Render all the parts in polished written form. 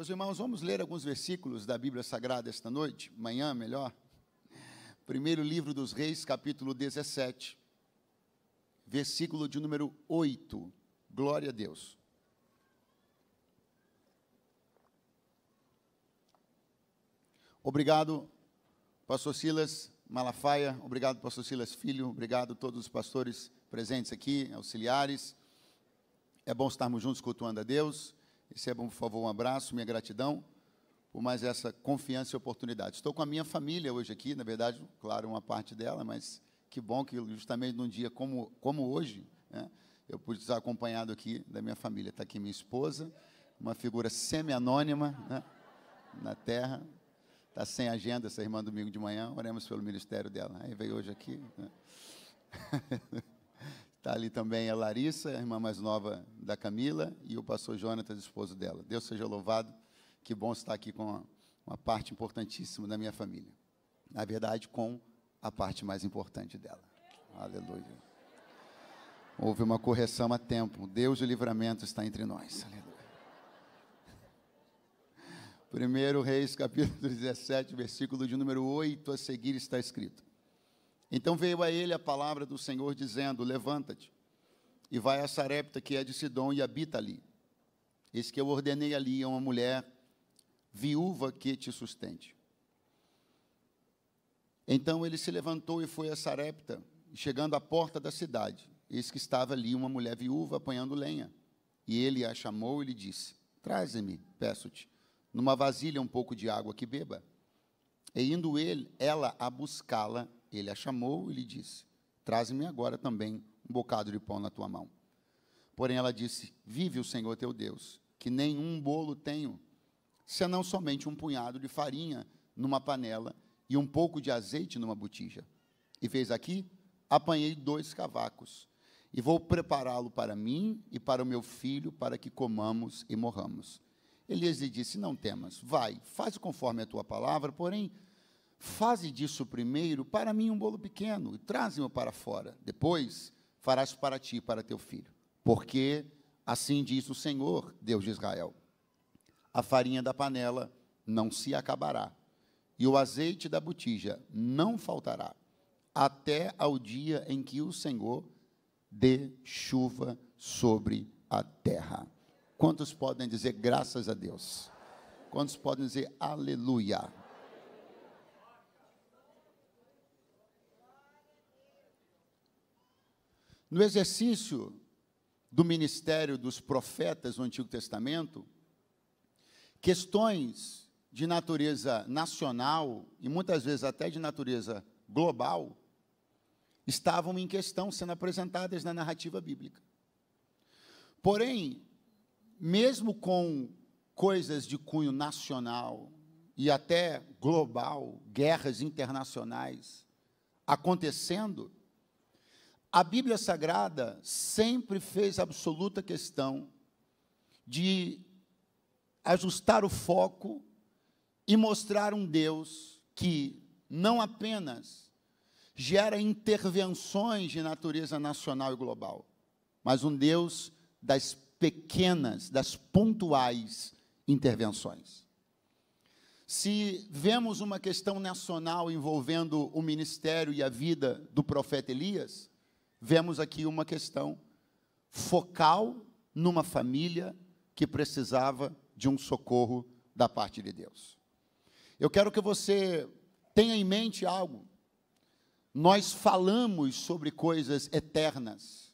Meus irmãos, vamos ler alguns versículos da Bíblia Sagrada esta noite, amanhã melhor. Primeiro livro dos Reis, capítulo 17, versículo de número 8. Glória a Deus. Obrigado, pastor Silas Malafaia, obrigado, pastor Silas Filho, obrigado a todos os pastores presentes aqui, auxiliares. É bom estarmos juntos cultuando a Deus. Recebam, por favor, um abraço, minha gratidão por mais essa confiança e oportunidade. Estou com a minha família hoje aqui, na verdade, claro, uma parte dela, mas que bom que justamente num dia como hoje, né, eu pude estar acompanhado aqui da minha família. Está aqui minha esposa, uma figura semi-anônima, né, na terra, está sem agenda, essa irmã domingo de manhã, oremos pelo ministério dela. Aí veio hoje aqui, né. Está ali também a Larissa, a irmã mais nova da Camila, e o pastor Jonatas, esposo dela. Deus seja louvado, que bom estar aqui com uma parte importantíssima da minha família. Na verdade, com a parte mais importante dela. Aleluia. Houve uma correção a tempo. Deus de livramento está entre nós. Aleluia. 1 Reis, capítulo 17, versículo de número 8, a seguir está escrito. Então veio a ele a palavra do Senhor, dizendo: levanta-te, e vai a Sarepta, que é de Sidom, e habita ali. Eis que eu ordenei ali a uma mulher viúva que te sustente. Então ele se levantou e foi a Sarepta, chegando à porta da cidade. Eis que estava ali uma mulher viúva apanhando lenha. E ele a chamou e lhe disse: traze-me, peço-te, numa vasilha um pouco de água que beba. E indo ela a buscá-la, ele a chamou e lhe disse: traze-me agora também um bocado de pão na tua mão. Porém ela disse: vive o Senhor teu Deus, que nenhum bolo tenho, senão somente um punhado de farinha numa panela e um pouco de azeite numa botija. E fez aqui, apanhei 2 cavacos, e vou prepará-lo para mim e para o meu filho, para que comamos e morramos. Elias lhe disse: não temas, vai, faz conforme a tua palavra, porém, faze disso primeiro para mim um bolo pequeno, e traze-o para fora. Depois farás para ti e para teu filho. Porque assim diz o Senhor, Deus de Israel: a farinha da panela não se acabará, e o azeite da botija não faltará, até ao dia em que o Senhor dê chuva sobre a terra. Quantos podem dizer graças a Deus? Quantos podem dizer aleluia? No exercício do ministério dos profetas no Antigo Testamento, questões de natureza nacional e muitas vezes até de natureza global estavam em questão, sendo apresentadas na narrativa bíblica. Porém, mesmo com coisas de cunho nacional e até global, guerras internacionais acontecendo, a Bíblia Sagrada sempre fez absoluta questão de ajustar o foco e mostrar um Deus que não apenas gera intervenções de natureza nacional e global, mas um Deus das pequenas, das pontuais intervenções. Se vemos uma questão nacional envolvendo o ministério e a vida do profeta Elias, vemos aqui uma questão focal numa família que precisava de um socorro da parte de Deus. Eu quero que você tenha em mente algo. Nós falamos sobre coisas eternas.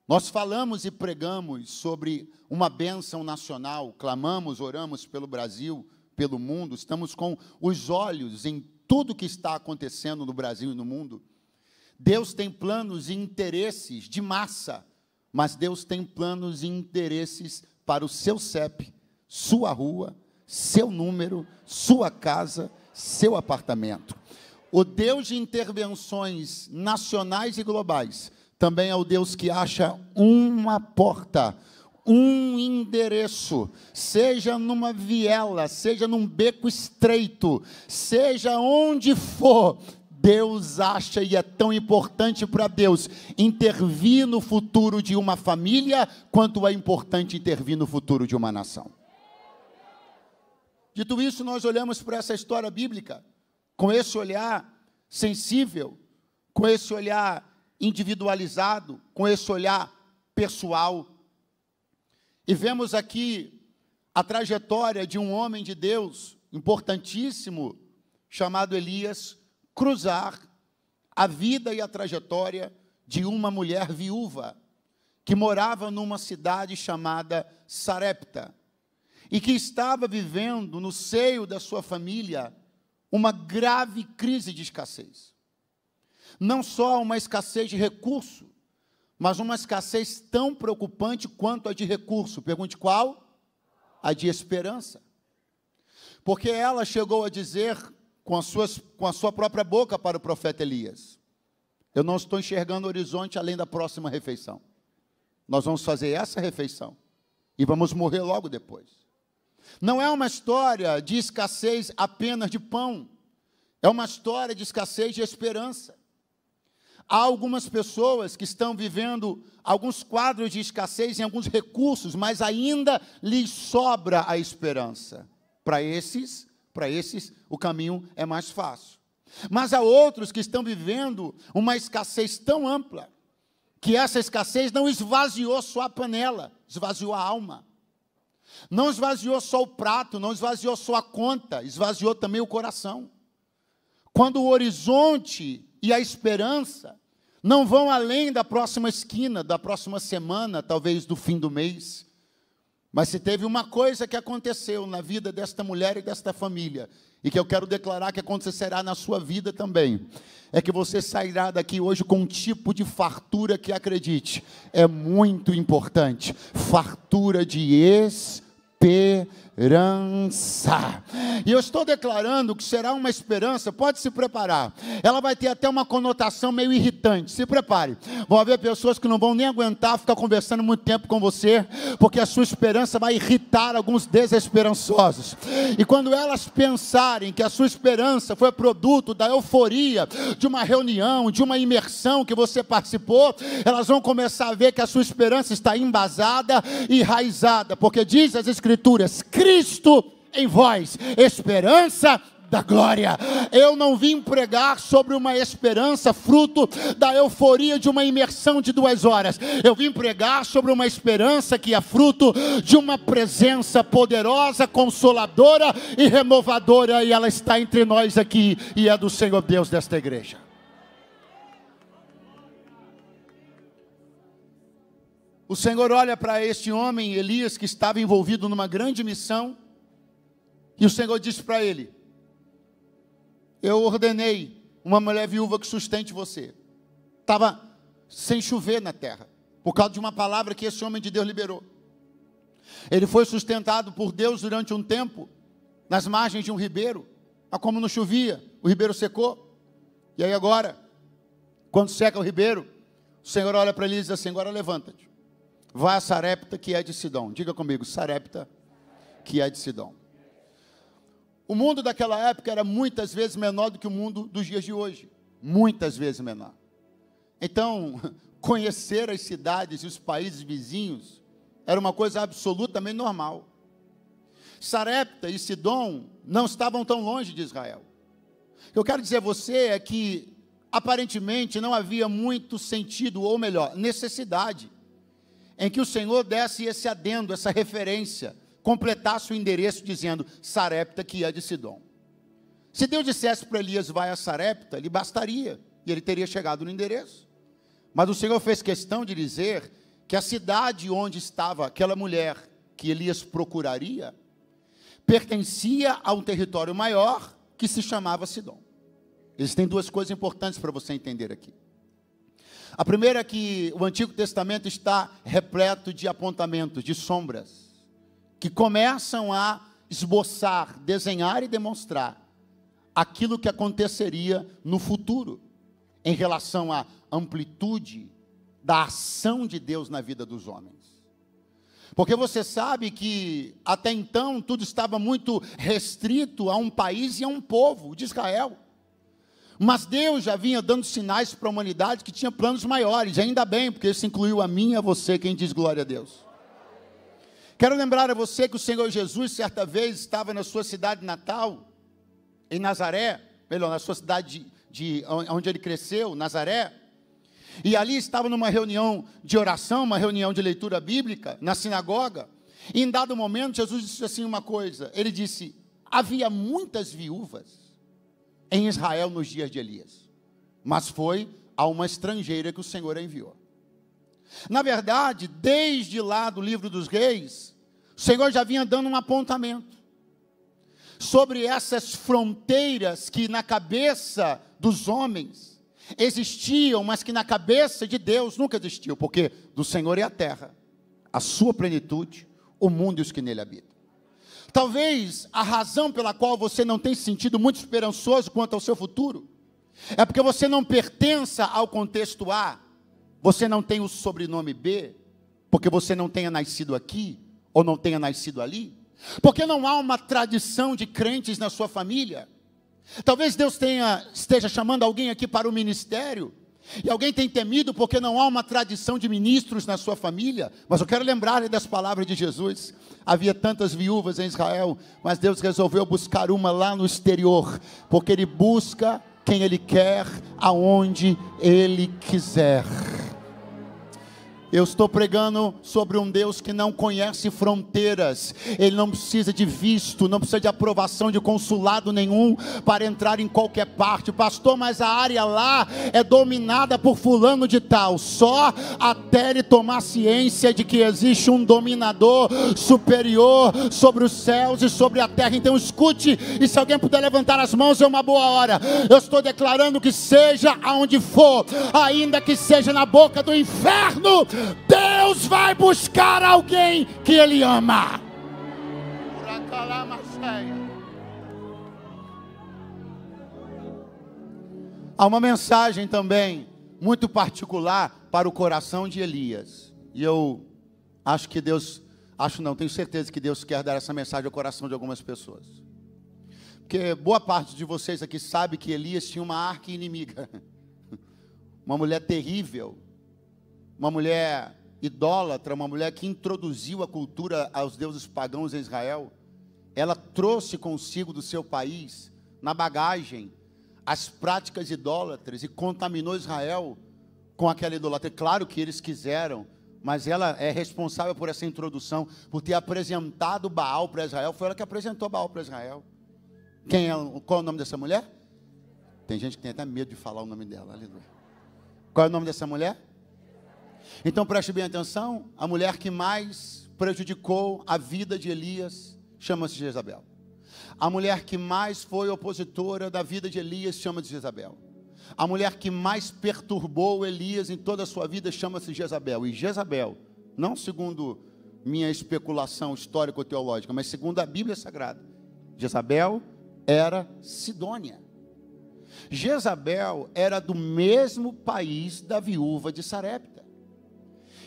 Nós falamos e pregamos sobre uma bênção nacional, clamamos, oramos pelo Brasil, pelo mundo, estamos com os olhos em tudo que está acontecendo no Brasil e no mundo. Deus tem planos e interesses de massa, mas Deus tem planos e interesses para o seu CEP, sua rua, seu número, sua casa, seu apartamento. O Deus de intervenções nacionais e globais também é o Deus que acha uma porta, um endereço, seja numa viela, seja num beco estreito, seja onde for, Deus acha, e é tão importante para Deus intervir no futuro de uma família, quanto é importante intervir no futuro de uma nação. Dito isso, nós olhamos para essa história bíblica com esse olhar sensível, com esse olhar individualizado, com esse olhar pessoal. E vemos aqui a trajetória de um homem de Deus importantíssimo, chamado Elias, cruzar a vida e a trajetória de uma mulher viúva, que morava numa cidade chamada Sarepta, e que estava vivendo no seio da sua família uma grave crise de escassez. Não só uma escassez de recurso, mas uma escassez tão preocupante quanto a de recurso. Pergunte qual? A de esperança. Porque ela chegou a dizer com a sua própria boca para o profeta Elias: eu não estou enxergando o horizonte além da próxima refeição. Nós vamos fazer essa refeição e vamos morrer logo depois. Não é uma história de escassez apenas de pão, é uma história de escassez de esperança. Há algumas pessoas que estão vivendo alguns quadros de escassez em alguns recursos, mas ainda lhes sobra a esperança. Para esses, o caminho é mais fácil. Mas há outros que estão vivendo uma escassez tão ampla, que essa escassez não esvaziou só a panela, esvaziou a alma. Não esvaziou só o prato, não esvaziou só a conta, esvaziou também o coração. Quando o horizonte e a esperança não vão além da próxima esquina, da próxima semana, talvez do fim do mês. Mas se teve uma coisa que aconteceu na vida desta mulher e desta família, e que eu quero declarar que acontecerá na sua vida também, é que você sairá daqui hoje com um tipo de fartura que, acredite, é muito importante. Fartura de esperança. E eu estou declarando que será uma esperança, pode se preparar. Ela vai ter até uma conotação meio irritante, se prepare. Vão haver pessoas que não vão nem aguentar ficar conversando muito tempo com você, porque a sua esperança vai irritar alguns desesperançosos. E quando elas pensarem que a sua esperança foi produto da euforia de uma reunião, de uma imersão que você participou, elas vão começar a ver que a sua esperança está embasada e enraizada, porque diz as Escrituras: Cristo em vós, esperança da glória. Eu não vim pregar sobre uma esperança fruto da euforia de uma imersão de 2 horas. Eu vim pregar sobre uma esperança que é fruto de uma presença poderosa, consoladora e renovadora, e ela está entre nós aqui, e é do Senhor Deus desta igreja. O Senhor olha para este homem, Elias, que estava envolvido numa grande missão, e o Senhor disse para ele: eu ordenei uma mulher viúva que sustente você. Estava sem chover na terra, por causa de uma palavra que esse homem de Deus liberou. Ele foi sustentado por Deus durante um tempo, nas margens de um ribeiro, mas como não chovia, o ribeiro secou. E aí agora, quando seca o ribeiro, o Senhor olha para ele e diz assim: agora levanta-te, vai a Sarepta, que é de Sidom. Diga comigo: Sarepta, que é de Sidom. O mundo daquela época era muitas vezes menor do que o mundo dos dias de hoje. Muitas vezes menor. Então, conhecer as cidades e os países vizinhos era uma coisa absolutamente normal. Sarepta e Sidom não estavam tão longe de Israel. O que eu quero dizer a você é que, aparentemente, não havia muito sentido, ou melhor, necessidade, em que o Senhor desse esse adendo, essa referência, completasse o endereço dizendo Sarepta, que é de Sidom. Se Deus dissesse para Elias: vai a Sarepta, lhe bastaria, e ele teria chegado no endereço. Mas o Senhor fez questão de dizer que a cidade onde estava aquela mulher que Elias procuraria pertencia a um território maior que se chamava Sidom. Existem 2 coisas importantes para você entender aqui. A primeira é que o Antigo Testamento está repleto de apontamentos, de sombras, que começam a esboçar, desenhar e demonstrar aquilo que aconteceria no futuro, em relação à amplitude da ação de Deus na vida dos homens. Porque você sabe que até então tudo estava muito restrito a um país e a um povo de Israel. Mas Deus já vinha dando sinais para a humanidade que tinha planos maiores, ainda bem, porque isso incluiu a mim e a você, quem diz glória a Deus. Quero lembrar a você que o Senhor Jesus, certa vez, estava na sua cidade natal, em Nazaré, melhor, na sua cidade onde ele cresceu, Nazaré, e ali estava numa reunião de oração, uma reunião de leitura bíblica, na sinagoga, e em dado momento, Jesus disse assim uma coisa, ele disse, havia muitas viúvas em Israel nos dias de Elias, mas foi a uma estrangeira que o Senhor enviou. Na verdade, desde lá do livro dos reis, o Senhor já vinha dando um apontamento sobre essas fronteiras que na cabeça dos homens existiam, mas que na cabeça de Deus nunca existiu, porque do Senhor é a terra, a sua plenitude, o mundo e os que nele habitam. Talvez a razão pela qual você não tem se sentido muito esperançoso quanto ao seu futuro, é porque você não pertença ao contexto A, você não tem o sobrenome B, porque você não tenha nascido aqui, ou não tenha nascido ali, porque não há uma tradição de crentes na sua família. Talvez Deus esteja chamando alguém aqui para o ministério, e alguém tem temido porque não há uma tradição de ministros na sua família, mas eu quero lembrar das palavras de Jesus. Havia tantas viúvas em Israel, mas Deus resolveu buscar uma lá no exterior, porque Ele busca quem Ele quer, aonde Ele quiser. Eu estou pregando sobre um Deus que não conhece fronteiras, Ele não precisa de visto, não precisa de aprovação de consulado nenhum para entrar em qualquer parte. Pastor, mas a área lá é dominada por fulano de tal, só até ele tomar ciência de que existe um dominador superior sobre os céus e sobre a terra. Então escute, e se alguém puder levantar as mãos é uma boa hora. Eu estou declarando que seja aonde for, ainda que seja na boca do inferno, Deus vai buscar alguém que Ele ama. Há uma mensagem também muito particular para o coração de Elias. E eu acho que Deus, tenho certeza que Deus quer dar essa mensagem ao coração de algumas pessoas. Porque boa parte de vocês aqui sabe que Elias tinha uma arqui-inimiga. Uma mulher terrível. Uma mulher idólatra, uma mulher que introduziu a cultura aos deuses pagãos em Israel. Ela trouxe consigo do seu país, na bagagem, as práticas idólatras e contaminou Israel com aquela idolatria. Claro que eles quiseram, mas ela é responsável por essa introdução, por ter apresentado Baal para Israel. Foi ela que apresentou Baal para Israel. Qual é o nome dessa mulher? Tem gente que tem até medo de falar o nome dela. Aleluia. Qual é o nome dessa mulher? Então preste bem atenção, a mulher que mais prejudicou a vida de Elias chama-se Jezabel. A mulher que mais foi opositora da vida de Elias chama-se Jezabel. A mulher que mais perturbou Elias em toda a sua vida chama-se Jezabel. E Jezabel, não segundo minha especulação histórico-teológica, mas segundo a Bíblia Sagrada, Jezabel era Sidônia. Jezabel era do mesmo país da viúva de Sarepta.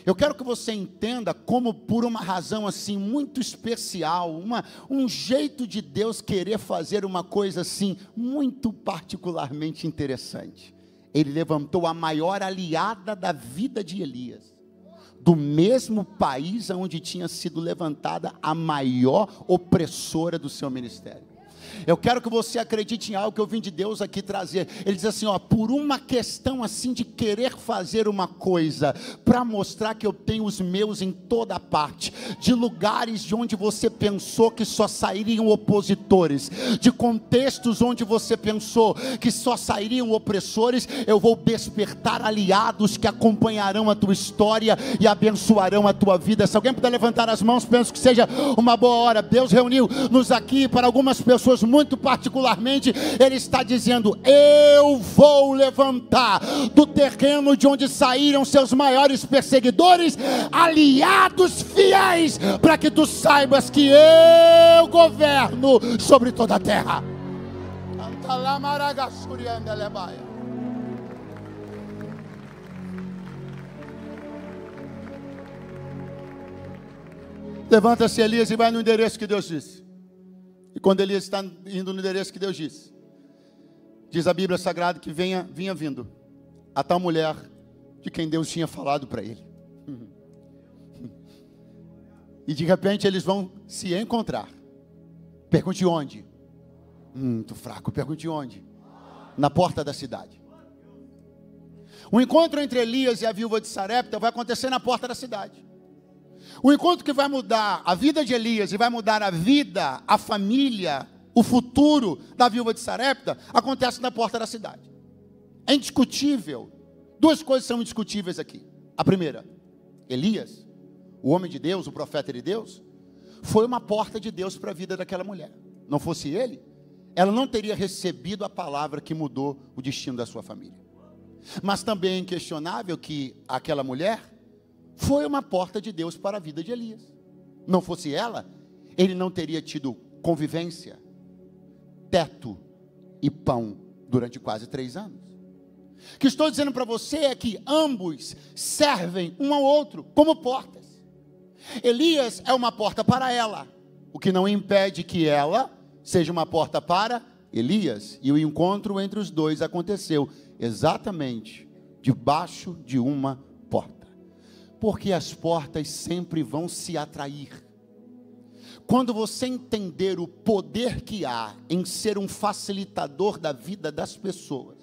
Eu quero que você entenda como por uma razão assim muito especial, um jeito de Deus querer fazer uma coisa assim muito particularmente interessante. Ele levantou a maior aliada da vida de Elias, do mesmo país onde tinha sido levantada a maior opressora do seu ministério. Eu quero que você acredite em algo que eu vim de Deus aqui trazer. Ele diz assim, por uma questão assim de querer fazer uma coisa, para mostrar que eu tenho os meus em toda parte, de lugares de onde você pensou que só sairiam opositores, de contextos onde você pensou que só sairiam opressores, eu vou despertar aliados que acompanharão a tua história e abençoarão a tua vida. Se alguém puder levantar as mãos, penso que seja uma boa hora. Deus reuniu-nos aqui para algumas pessoas muito particularmente, Ele está dizendo, eu vou levantar do terreno de onde saíram seus maiores perseguidores, aliados fiéis, para que tu saibas que eu governo sobre toda a terra. Levanta-se, Elias, e vai no endereço que Deus disse. E quando Elias está indo no endereço que Deus disse, diz a Bíblia Sagrada que vinha vindo a tal mulher de quem Deus tinha falado para ele. E de repente eles vão se encontrar. Pergunte onde? Muito fraco, pergunte onde? Na porta da cidade. O encontro entre Elias e a viúva de Sarepta vai acontecer na porta da cidade. O encontro que vai mudar a vida de Elias e vai mudar a vida, a família, o futuro da viúva de Sarepta, acontece na porta da cidade. É indiscutível. Duas coisas são indiscutíveis aqui. A primeira, Elias, o homem de Deus, o profeta de Deus, foi uma porta de Deus para a vida daquela mulher. Não fosse ele, ela não teria recebido a palavra que mudou o destino da sua família. Mas também é inquestionável que aquela mulher foi uma porta de Deus para a vida de Elias. Não fosse ela, ele não teria tido convivência, teto e pão durante quase 3 anos. O que estou dizendo para você é que ambos servem um ao outro como portas. Elias é uma porta para ela, o que não impede que ela seja uma porta para Elias. E o encontro entre os dois aconteceu exatamente debaixo de uma porta. Porque as portas sempre vão se atrair. Quando você entender o poder que há em ser um facilitador da vida das pessoas,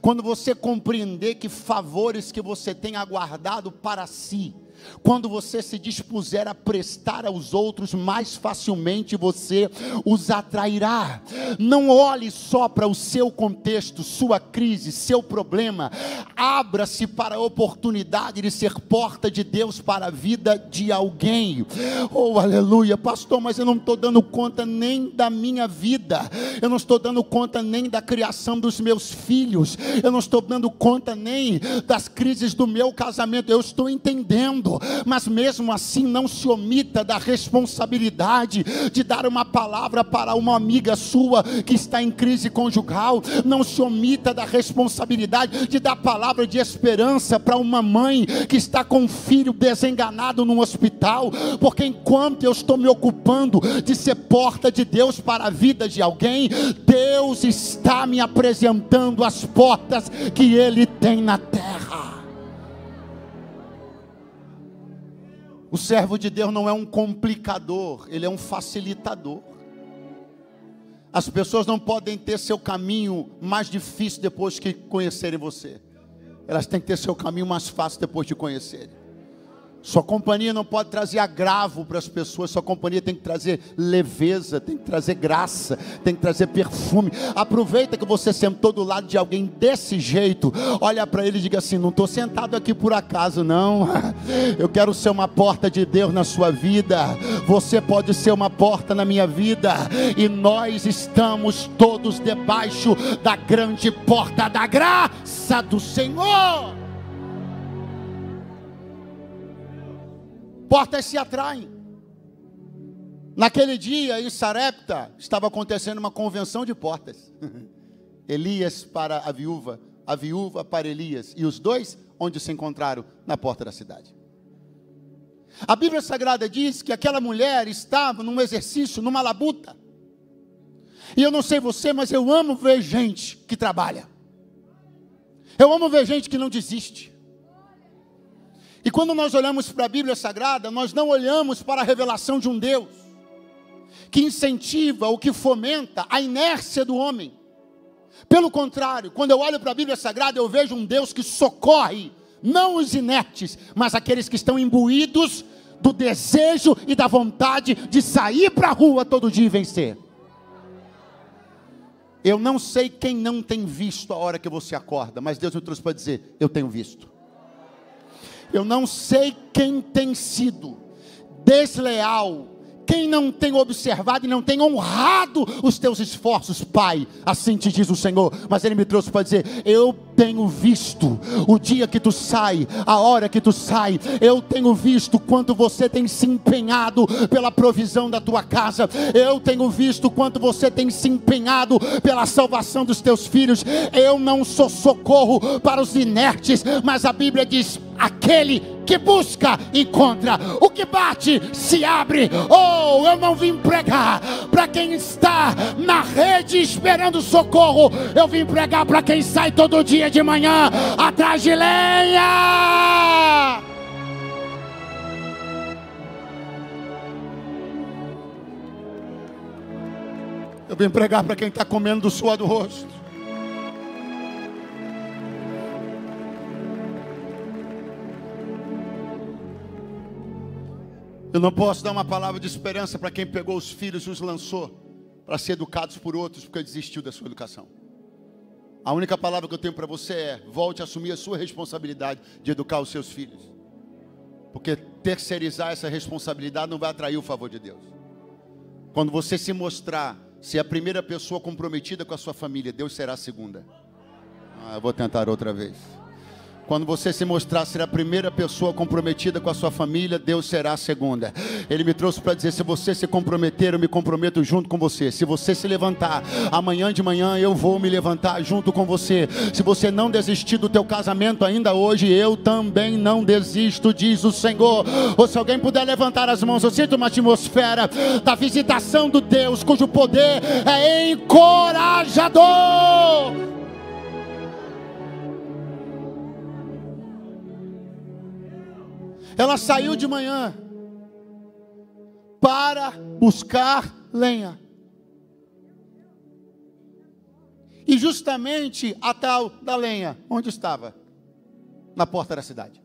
quando você compreender que favores que você tem aguardado para si, quando você se dispuser a prestar aos outros, mais facilmente você os atrairá. Não olhe só para o seu contexto, sua crise, seu problema. Abra-se para a oportunidade de ser porta de Deus para a vida de alguém. Oh, aleluia, pastor, mas eu não estou dando conta nem da minha vida, eu não estou dando conta nem da criação dos meus filhos, eu não estou dando conta nem das crises do meu casamento. Eu estou entendendo, mas mesmo assim não se omita da responsabilidade de dar uma palavra para uma amiga sua que está em crise conjugal. Não se omita da responsabilidade de dar palavra de esperança para uma mãe que está com um filho desenganado no hospital, porque enquanto eu estou me ocupando de ser porta de Deus para a vida de alguém, Deus está me apresentando as portas que Ele tem na terra. O servo de Deus não é um complicador, ele é um facilitador. As pessoas não podem ter seu caminho mais difícil depois que conhecerem você. Elas têm que ter seu caminho mais fácil depois de conhecerem. Sua companhia não pode trazer agravo para as pessoas. Sua companhia tem que trazer leveza, tem que trazer graça, tem que trazer perfume. Aproveita que você sentou do lado de alguém desse jeito, olha para ele e diga assim: não estou sentado aqui por acaso não, eu quero ser uma porta de Deus na sua vida. Você pode ser uma porta na minha vida, e nós estamos todos debaixo da grande porta da graça do Senhor. Portas se atraem. Naquele dia em Sarepta estava acontecendo uma convenção de portas. Elias para a viúva para Elias, e os dois onde se encontraram? Na porta da cidade. A Bíblia Sagrada diz que aquela mulher estava num exercício, numa labuta. E eu não sei você, mas eu amo ver gente que trabalha. Eu amo ver gente que não desiste. E quando nós olhamos para a Bíblia Sagrada, nós não olhamos para a revelação de um Deus que incentiva ou que fomenta a inércia do homem. Pelo contrário, quando eu olho para a Bíblia Sagrada, eu vejo um Deus que socorre, não os inertes, mas aqueles que estão imbuídos do desejo e da vontade de sair para a rua todo dia e vencer. Eu não sei quem não tem visto a hora que você acorda, mas Deus me trouxe para dizer: eu tenho visto. Eu não sei quem tem sido desleal, quem não tem observado e não tem honrado os teus esforços, Pai, assim te diz o Senhor, mas Ele me trouxe para dizer: eu tenho visto o dia que tu sai, a hora que tu sai, eu tenho visto quanto você tem se empenhado pela provisão da tua casa, eu tenho visto quanto você tem se empenhado pela salvação dos teus filhos. Eu não sou socorro para os inertes, mas a Bíblia diz: aquele que busca, encontra, o que bate, se abre. Oh, eu não vim pregar para quem está na rede esperando socorro, eu vim pregar para quem sai todo dia de manhã atrás de lenha. Eu vim pregar para quem está comendo do suor do rosto. Eu não posso dar uma palavra de esperança para quem pegou os filhos e os lançou para ser educados por outros porque desistiu da sua educação. A única palavra que eu tenho para você é: volte a assumir a sua responsabilidade de educar os seus filhos. Porque terceirizar essa responsabilidade não vai atrair o favor de Deus. Quando você se mostrar ser a primeira pessoa comprometida com a sua família, Deus será a segunda. Eu vou tentar outra vez. Quando você se mostrar ser a primeira pessoa comprometida com a sua família, Deus será a segunda. Ele me trouxe para dizer: se você se comprometer, eu me comprometo junto com você. Se você se levantar, amanhã de manhã eu vou me levantar junto com você. Se você não desistir do teu casamento ainda hoje, eu também não desisto, diz o Senhor. Ou se alguém puder levantar as mãos, eu sinto uma atmosfera da visitação do Deus, cujo poder é encorajador. Ela saiu de manhã para buscar lenha. E justamente a tal da lenha, onde estava? Na porta da cidade.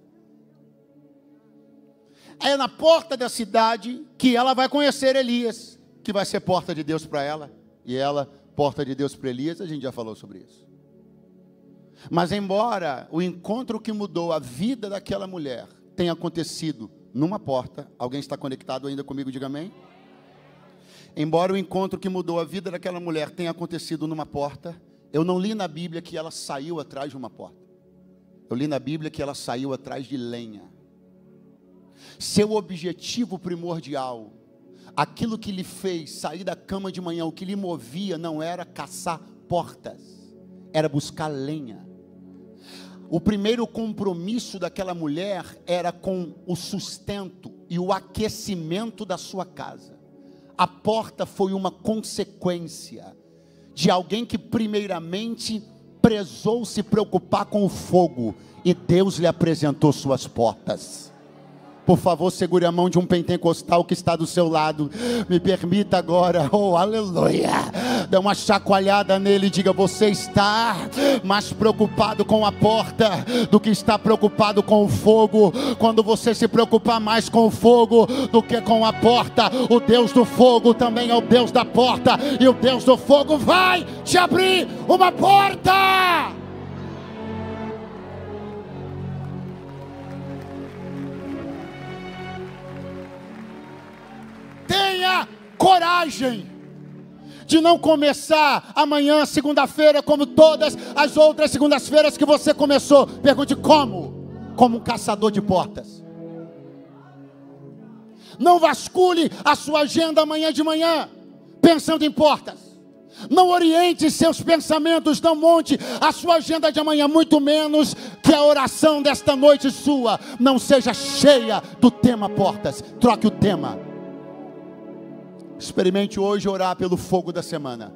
É na porta da cidade que ela vai conhecer Elias, que vai ser porta de Deus para ela. E ela, porta de Deus para Elias, a gente já falou sobre isso. Mas embora o encontro que mudou a vida daquela mulher tenha acontecido numa porta, alguém está conectado ainda comigo, diga amém? Embora o encontro que mudou a vida daquela mulher tenha acontecido numa porta, eu não li na Bíblia que ela saiu atrás de uma porta. Eu li na Bíblia que ela saiu atrás de lenha. Seu objetivo primordial, aquilo que lhe fez sair da cama de manhã, o que lhe movia não era caçar portas, era buscar lenha. O primeiro compromisso daquela mulher era com o sustento e o aquecimento da sua casa. A porta foi uma consequência de alguém que primeiramente prezou se preocupar com o fogo, e Deus lhe apresentou suas portas. Por favor, segure a mão de um pentecostal que está do seu lado. Me permita agora, oh aleluia, dê uma chacoalhada nele e diga: você está mais preocupado com a porta do que está preocupado com o fogo. Quando você se preocupar mais com o fogo do que com a porta, o Deus do fogo também é o Deus da porta, e o Deus do fogo vai te abrir uma porta. Tenha coragem de não começar amanhã, segunda-feira, como todas as outras segundas-feiras que você começou. Pergunte como? Como um caçador de portas. Não vasculhe a sua agenda amanhã de manhã pensando em portas. Não oriente seus pensamentos, não monte a sua agenda de amanhã, muito menos que a oração desta noite sua não seja cheia do tema portas. Troque o tema. Experimente hoje orar pelo fogo da semana.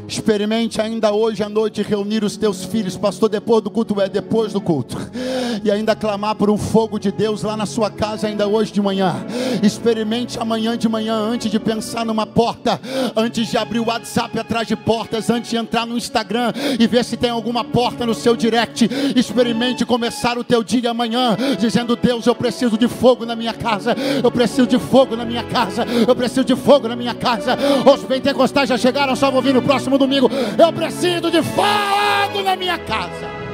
Experimente ainda hoje à noite reunir os teus filhos, pastor, depois do culto, depois do culto, e ainda clamar por um fogo de Deus lá na sua casa ainda hoje de manhã. Experimente amanhã de manhã, antes de pensar numa porta, antes de abrir o WhatsApp atrás de portas, antes de entrar no Instagram e ver se tem alguma porta no seu direct. Experimente começar o teu dia amanhã dizendo: Deus, eu preciso de fogo na minha casa, eu preciso de fogo na minha casa, eu preciso de fogo na minha casa. Os pentecostais já chegaram, só vou vir no próximo domingo. Eu preciso de fogo na minha casa.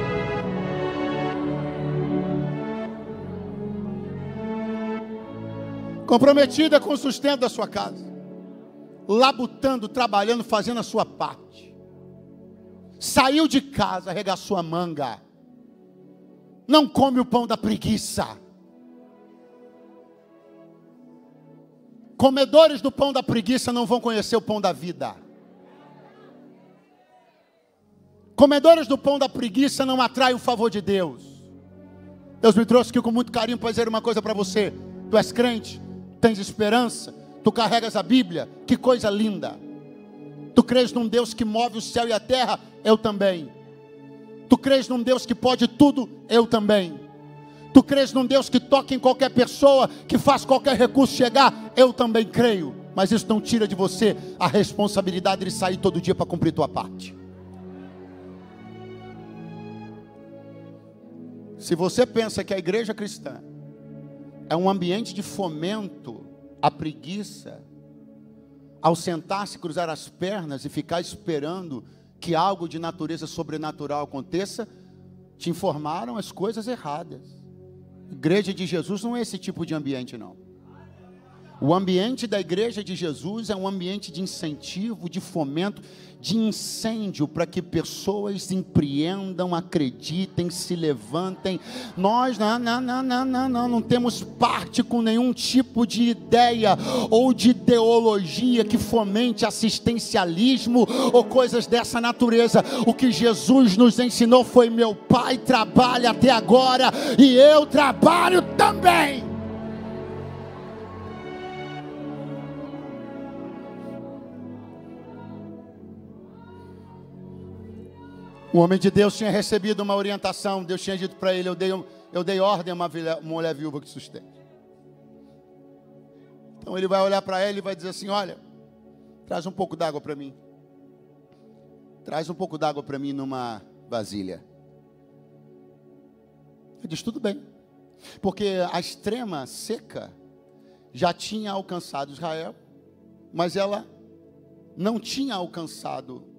Comprometida com o sustento da sua casa, labutando, trabalhando, fazendo a sua parte. Saiu de casa, arregaçou a manga. Não come o pão da preguiça. Comedores do pão da preguiça não vão conhecer o pão da vida. Comedores do pão da preguiça não atraem o favor de Deus. Deus me trouxe aqui com muito carinho para dizer uma coisa para você. Tu és crente, tens esperança, tu carregas a Bíblia, que coisa linda. Tu crês num Deus que move o céu e a terra? Eu também. Tu crês num Deus que pode tudo? Eu também. Tu crês num Deus que toca em qualquer pessoa, que faz qualquer recurso chegar? Eu também creio. Mas isso não tira de você a responsabilidade de sair todo dia para cumprir tua parte. Se você pensa que a igreja cristã é um ambiente de fomento à preguiça, ao sentar-se, cruzar as pernas e ficar esperando que algo de natureza sobrenatural aconteça, te informaram as coisas erradas. Igreja de Jesus não é esse tipo de ambiente, não. O ambiente da igreja de Jesus é um ambiente de incentivo, de fomento, de incêndio, para que pessoas empreendam, acreditem, se levantem. Nós não temos parte com nenhum tipo de ideia ou de ideologia que fomente assistencialismo ou coisas dessa natureza. O que Jesus nos ensinou foi: meu Pai trabalha até agora e eu trabalho também. O homem de Deus tinha recebido uma orientação. Deus tinha dito para ele: eu dei ordem a uma mulher viúva que sustente. Então ele vai olhar para ela e vai dizer assim: olha, traz um pouco d'água para mim. Traz um pouco d'água para mim numa vasilha. Ele diz: tudo bem. Porque a extrema seca já tinha alcançado Israel, mas ela não tinha alcançado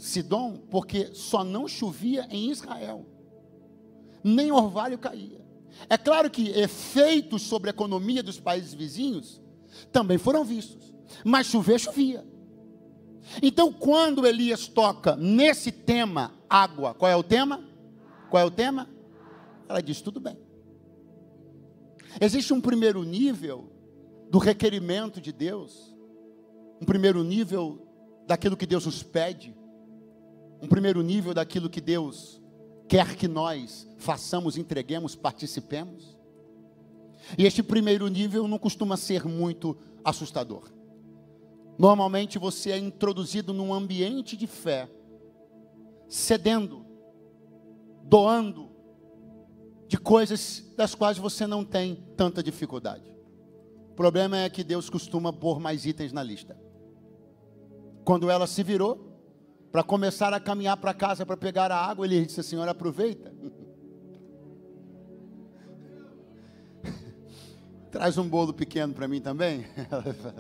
Sidom, porque só não chovia em Israel, nem orvalho caía. É claro que efeitos sobre a economia dos países vizinhos também foram vistos, mas chover, chovia. Então, quando Elias toca nesse tema, água, qual é o tema? Qual é o tema? Ela diz: tudo bem. Existe um primeiro nível do requerimento de Deus, um primeiro nível daquilo que Deus nos pede, um primeiro nível daquilo que Deus quer que nós façamos, entreguemos, participemos. E este primeiro nível não costuma ser muito assustador. Normalmente você é introduzido num ambiente de fé, cedendo, doando, de coisas das quais você não tem tanta dificuldade. O problema é que Deus costuma pôr mais itens na lista. Quando ela se virou para começar a caminhar para casa para pegar a água, ele disse: senhora, aproveita. Traz um bolo pequeno para mim também.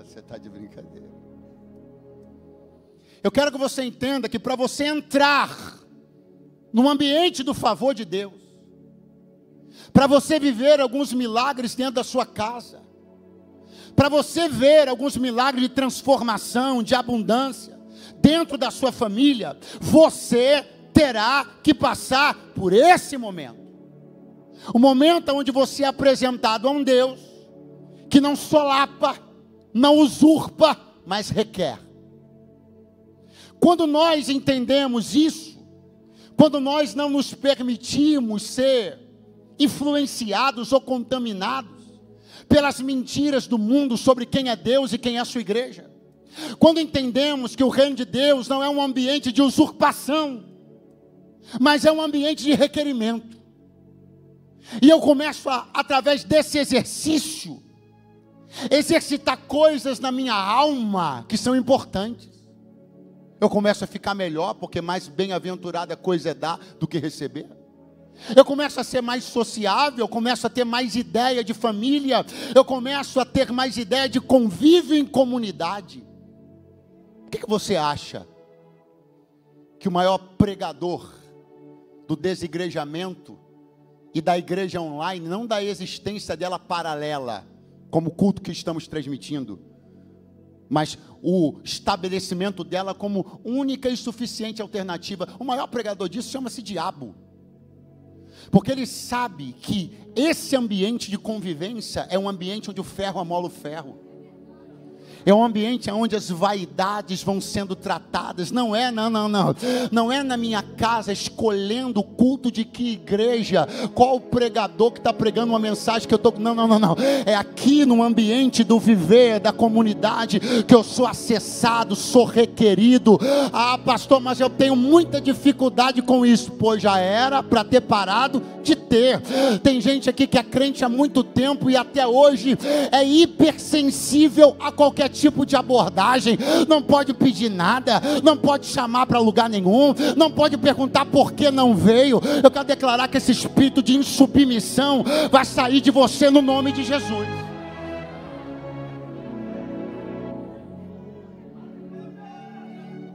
Você está de brincadeira. Eu quero que você entenda que para você entrar no ambiente do favor de Deus, para você viver alguns milagres dentro da sua casa, para você ver alguns milagres de transformação, de abundância dentro da sua família, você terá que passar por esse momento. O momento onde você é apresentado a um Deus que não solapa, não usurpa, mas requer. Quando nós entendemos isso, quando nós não nos permitimos ser influenciados ou contaminados pelas mentiras do mundo sobre quem é Deus e quem é a sua igreja, quando entendemos que o reino de Deus não é um ambiente de usurpação, mas é um ambiente de requerimento, e eu começo através desse exercício, exercitar coisas na minha alma que são importantes, eu começo a ficar melhor, porque mais bem-aventurada coisa é dar do que receber. Eu começo a ser mais sociável, eu começo a ter mais ideia de família, eu começo a ter mais ideia de convívio em comunidade. O que você acha que o maior pregador do desigrejamento e da igreja online, não da existência dela paralela, como o culto que estamos transmitindo, mas o estabelecimento dela como única e suficiente alternativa, o maior pregador disso chama-se diabo. Porque ele sabe que esse ambiente de convivência é um ambiente onde o ferro amola o ferro. É um ambiente onde as vaidades vão sendo tratadas. Não é na minha casa escolhendo o culto de que igreja, qual o pregador que está pregando uma mensagem que eu estou... Não. É aqui no ambiente do viver, da comunidade, que eu sou acessado, sou requerido. Ah, pastor, mas eu tenho muita dificuldade com isso. Pois já era para ter parado pode ter. Tem gente aqui que é crente há muito tempo e até hoje é hipersensível a qualquer tipo de abordagem. Não pode pedir nada, não pode chamar para lugar nenhum, não pode perguntar por que não veio. Eu quero declarar que esse espírito de insubmissão vai sair de você no nome de Jesus.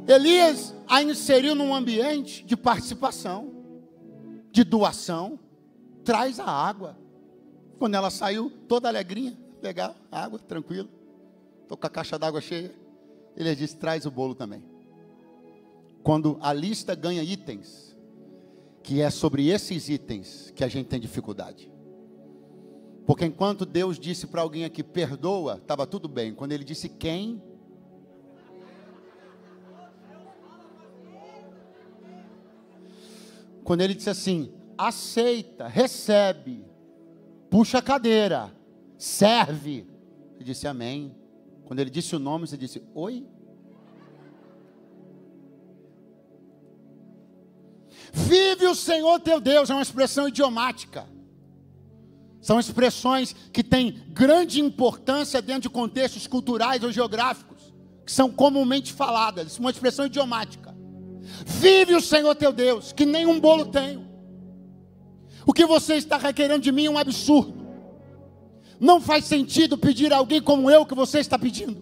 Elias a inseriu num ambiente de participação, de doação. Traz a água. Quando ela saiu, toda alegrinha, legal, água, tranquilo. Estou com a caixa d'água cheia. Ele disse, traz o bolo também. Quando a lista ganha itens, que é sobre esses itens que a gente tem dificuldade. Porque enquanto Deus disse para alguém aqui, perdoa, estava tudo bem. Quando Ele disse quem... Quando Ele disse assim, aceita, recebe, puxa a cadeira, serve. Você disse amém. Quando Ele disse o nome, você disse, oi? Vive o Senhor teu Deus, é uma expressão idiomática. São expressões que têm grande importância dentro de contextos culturais ou geográficos, que são comumente faladas, uma expressão idiomática. Vive o Senhor teu Deus, que nem um bolo tenho. O que você está requerendo de mim é um absurdo. Não faz sentido pedir a alguém como eu o que você está pedindo.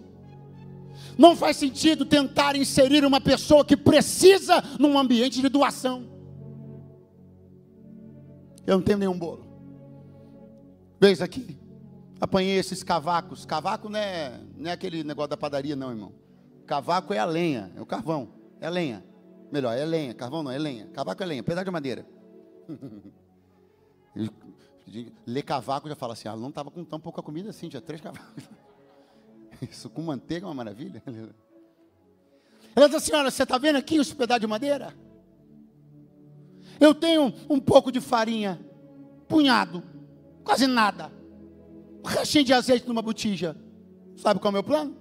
Não faz sentido tentar inserir uma pessoa que precisa num ambiente de doação. Eu não tenho nenhum bolo. Veja aqui, apanhei esses cavacos. Cavaco não é aquele negócio da padaria não, irmão. Cavaco é a lenha, é o carvão, é a lenha. Melhor, é lenha, carvão não, é lenha. Cavaco é lenha, pedaço de madeira. Ler cavaco já fala assim, não estava com tão pouca comida assim, tinha 3 cavacos. Isso com manteiga é uma maravilha. Ela diz assim, olha, você está vendo aqui os pedaços de madeira? Eu tenho um pouco de farinha, punhado, quase nada. Um restinho de azeite numa botija. Sabe qual é o meu plano?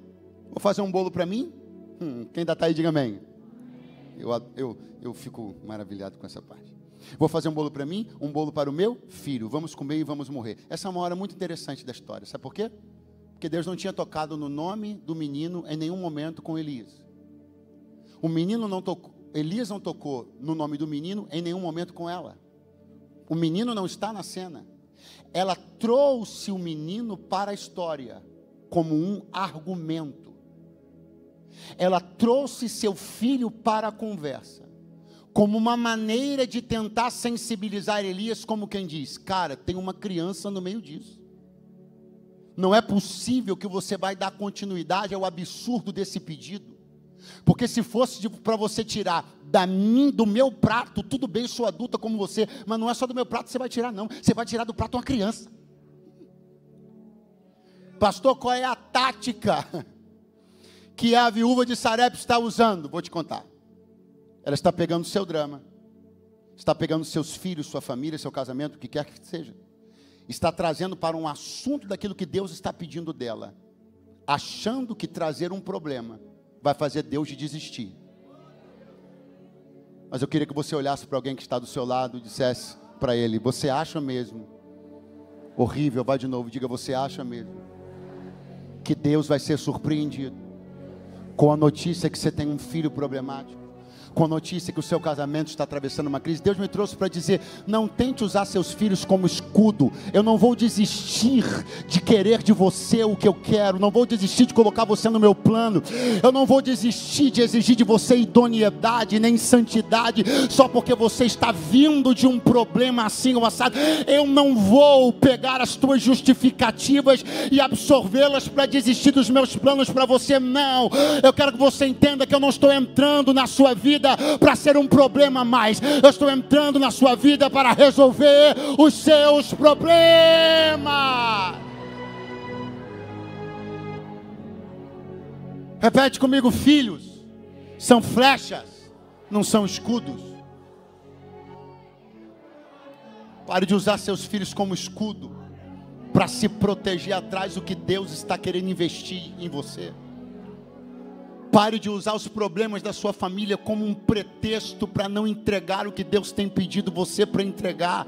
Vou fazer um bolo para mim. Quem ainda está aí, diga amém. Eu fico maravilhado com essa parte. Vou fazer um bolo para mim, um bolo para o meu filho. Vamos comer e vamos morrer. Essa é uma hora muito interessante da história. Sabe por quê? Porque Deus não tinha tocado no nome do menino em nenhum momento com Elias. O menino não tocou, Elias não tocou no nome do menino em nenhum momento com ela. O menino não está na cena. Ela trouxe o menino para a história como um argumento. Ela trouxe seu filho para a conversa como uma maneira de tentar sensibilizar Elias, como quem diz, cara, tem uma criança no meio disso. Não é possível que você vai dar continuidade ao absurdo desse pedido. Porque se fosse para você tirar do meu prato, tudo bem, sou adulta como você, mas não é só do meu prato que você vai tirar não, você vai tirar do prato uma criança. Pastor, qual é a tática que a viúva de Sarepta está usando? Vou te contar. Ela está pegando o seu drama, está pegando seus filhos, sua família, seu casamento, o que quer que seja, está trazendo para um assunto daquilo que Deus está pedindo dela, achando que trazer um problema vai fazer Deus de desistir. Mas eu queria que você olhasse para alguém que está do seu lado e dissesse para ele, você acha mesmo, horrível, vai de novo, diga, você acha mesmo, que Deus vai ser surpreendido com a notícia que você tem um filho problemático? Com a notícia que o seu casamento está atravessando uma crise? Deus me trouxe para dizer, não tente usar seus filhos como escudo. Eu não vou desistir de querer de você o que eu quero, não vou desistir de colocar você no meu plano, eu não vou desistir de exigir de você idoneidade, nem santidade, só porque você está vindo de um problema assim ou assado. Eu não vou pegar as tuas justificativas e absorvê-las para desistir dos meus planos para você, não. Eu quero que você entenda que eu não estou entrando na sua vida para ser um problema a mais. Eu estou entrando na sua vida para resolver os seus problemas. Repete comigo, filhos são flechas, não são escudos. Pare de usar seus filhos como escudo para se proteger atrás do que Deus está querendo investir em você. Pare de usar os problemas da sua família como um pretexto para não entregar o que Deus tem pedido você para entregar.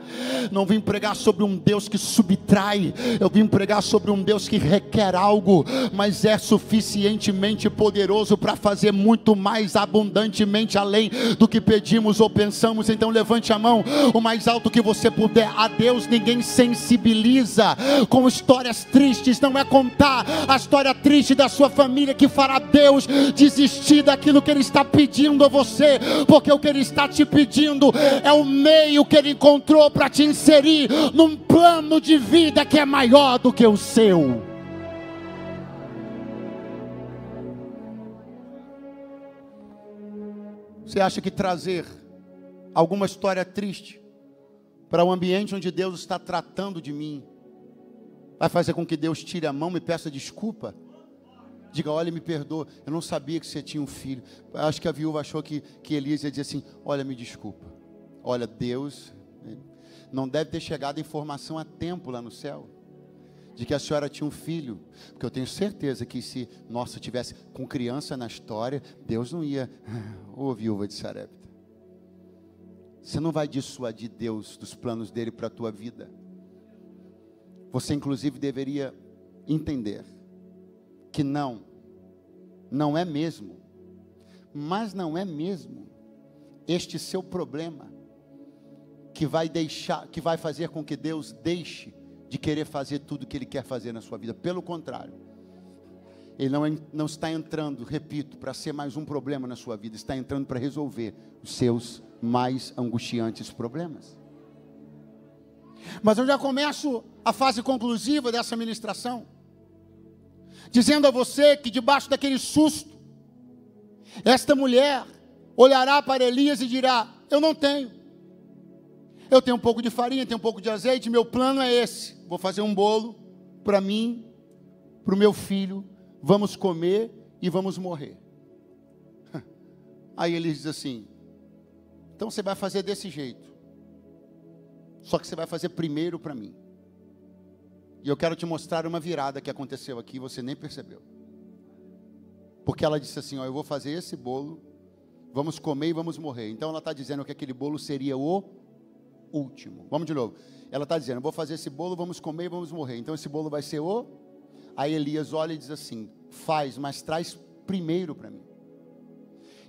Não vim pregar sobre um Deus que subtrai, eu vim pregar sobre um Deus que requer algo, mas é suficientemente poderoso para fazer muito mais abundantemente além do que pedimos ou pensamos. Então levante a mão o mais alto que você puder. A Deus ninguém sensibiliza com histórias tristes. Não é contar a história triste da sua família que fará Deus desistir daquilo que Ele está pedindo a você, porque o que Ele está te pedindo é o meio que Ele encontrou para te inserir num plano de vida que é maior do que o seu. Você acha que trazer alguma história triste para um ambiente onde Deus está tratando de mim vai fazer com que Deus tire a mão e peça desculpa? Diga: olha, me perdoa, eu não sabia que você tinha um filho. Acho que a viúva achou que Elias ia dizer assim: olha, me desculpa. Olha, Deus não deve ter chegado a informação a tempo lá no céu de que a senhora tinha um filho, porque eu tenho certeza que se nossa tivesse com criança na história, Deus não ia. Ô viúva de Sarepta, você não vai dissuadir Deus dos planos dele para a tua vida. Você inclusive deveria entender que não é mesmo, mas não é mesmo este seu problema que vai fazer com que Deus deixe de querer fazer tudo o que Ele quer fazer na sua vida. Pelo contrário, Ele não está entrando, repito, para ser mais um problema na sua vida, está entrando para resolver os seus mais angustiantes problemas. Mas eu já começo a fase conclusiva dessa ministração, dizendo a você que debaixo daquele susto, esta mulher olhará para Elias e dirá: eu não tenho. Eu tenho um pouco de farinha, tenho um pouco de azeite, meu plano é esse. Vou fazer um bolo para mim, para o meu filho, vamos comer e vamos morrer. Aí ele diz assim: então você vai fazer desse jeito, só que você vai fazer primeiro para mim. E eu quero te mostrar uma virada que aconteceu aqui, você nem percebeu. Porque ela disse assim: ó, eu vou fazer esse bolo, vamos comer e vamos morrer. Então ela está dizendo que aquele bolo seria o último. Vamos de novo. Ela está dizendo: vou fazer esse bolo, vamos comer e vamos morrer. Então esse bolo vai ser o... Aí Elias olha e diz assim: faz, mas traz primeiro para mim.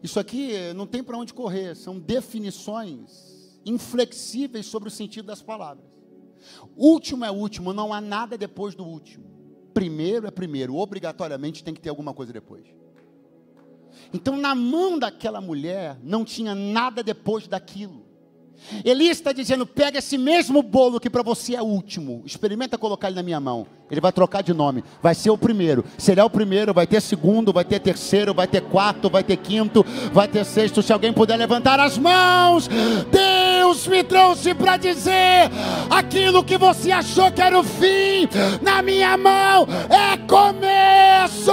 Isso aqui não tem para onde correr, são definições inflexíveis sobre o sentido das palavras. Último é último, não há nada depois do último. Primeiro é primeiro, obrigatoriamente tem que ter alguma coisa depois. Então na mão daquela mulher não tinha nada depois daquilo. Elias está dizendo: pega esse mesmo bolo que para você é último, experimenta colocar ele na minha mão. Ele vai trocar de nome, vai ser o primeiro. Será o primeiro, vai ter segundo, vai ter terceiro, vai ter quarto, vai ter quinto, vai ter sexto. Se alguém puder levantar as mãos, Deus me trouxe para dizer: aquilo que você achou que era o fim, na minha mão é começo.